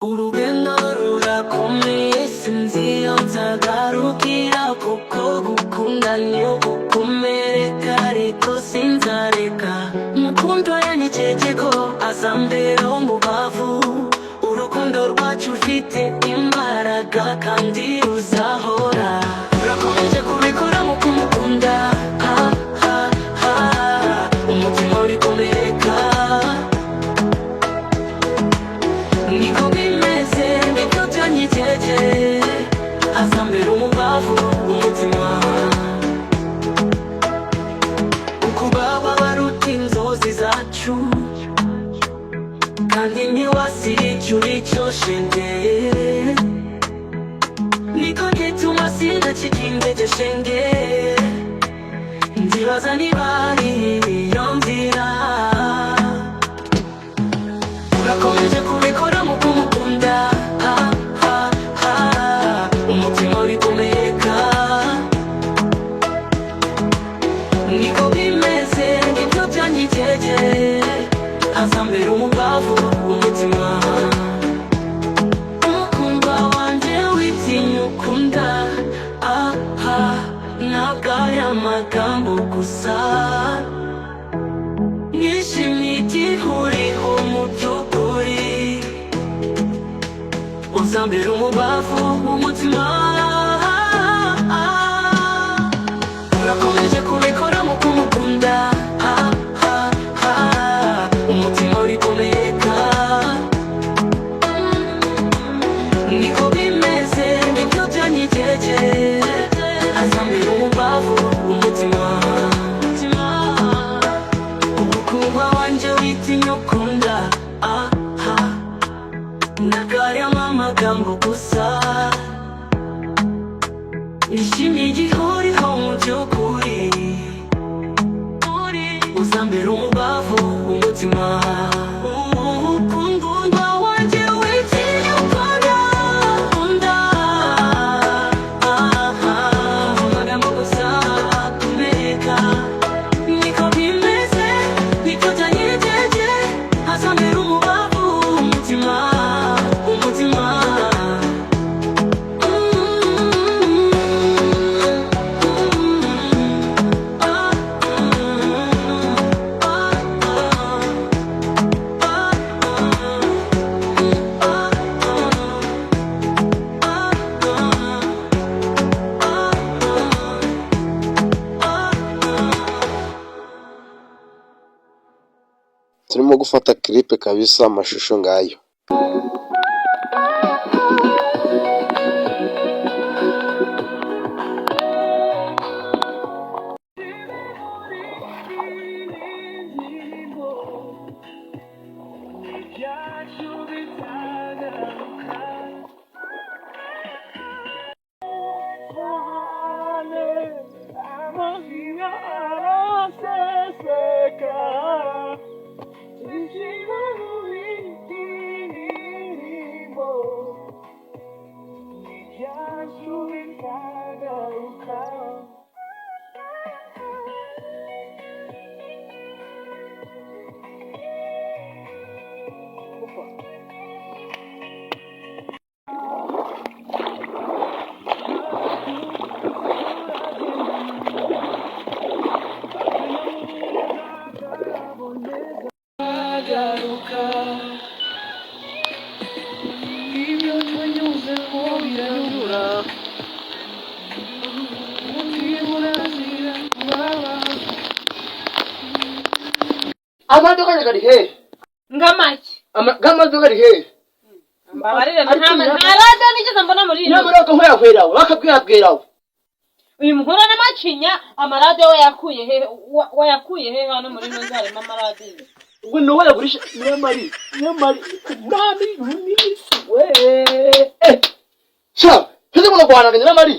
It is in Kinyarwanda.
urugendo rurakomeye sinzi iyo nzagarukira kuko gukunda niyo gukomereka ariko sinzareka mukundo yanyicyegeko azambera umubavu urukundo rwacu ufite imbaraga kandi ruzahora urakomeje kubikora mu kumukunda umutima uri komereka niko bimeze nibyo byanyitege azambera umubavu umutima ukubaba baruta inzozi zacu kandi ntiwasicura icyo shenge niko gituma sinakigindege shenge ndibaza niba ari iyo nzira urakomeje kubikora mu kumukunda umutima uri kumeka niko bimeze nibyo byanyitege azambera umubavu umutima umukundwa wanjye witinya ukunda ntabwo aya magambo gusa nishimiye igihe uriho mu by'ukuri uzambera umubavu umutima urakomeje kubikora mu kumukunda umutima uri kumeka niko bimeze nibyo byanyitege azambera umubavu umutima umukundwa wanjye witinya ukunda ntabwo arimo amagambo gusa nishimiye igihe uriho mu by'ukuri uzambera umubavu umutima umukundwa wanjye witinya ukunda amagambo gusa kumeka niko bimeze niko byanyitege azambera umubavu umutima turimo gufata clip kabisa amashusho ngayo amadoka gari he ngamaki amadoka gari he mbabarira ntarada nigeze mbona muri ino nabura ko hwerawe bakabwirabwirawe uyu muhora n'amacinya amarade wayakuye he hano muri ino nzarema amarade ubwo no wayagurisha nyamari mami runisi we sha heze muno kwanaganya nyamari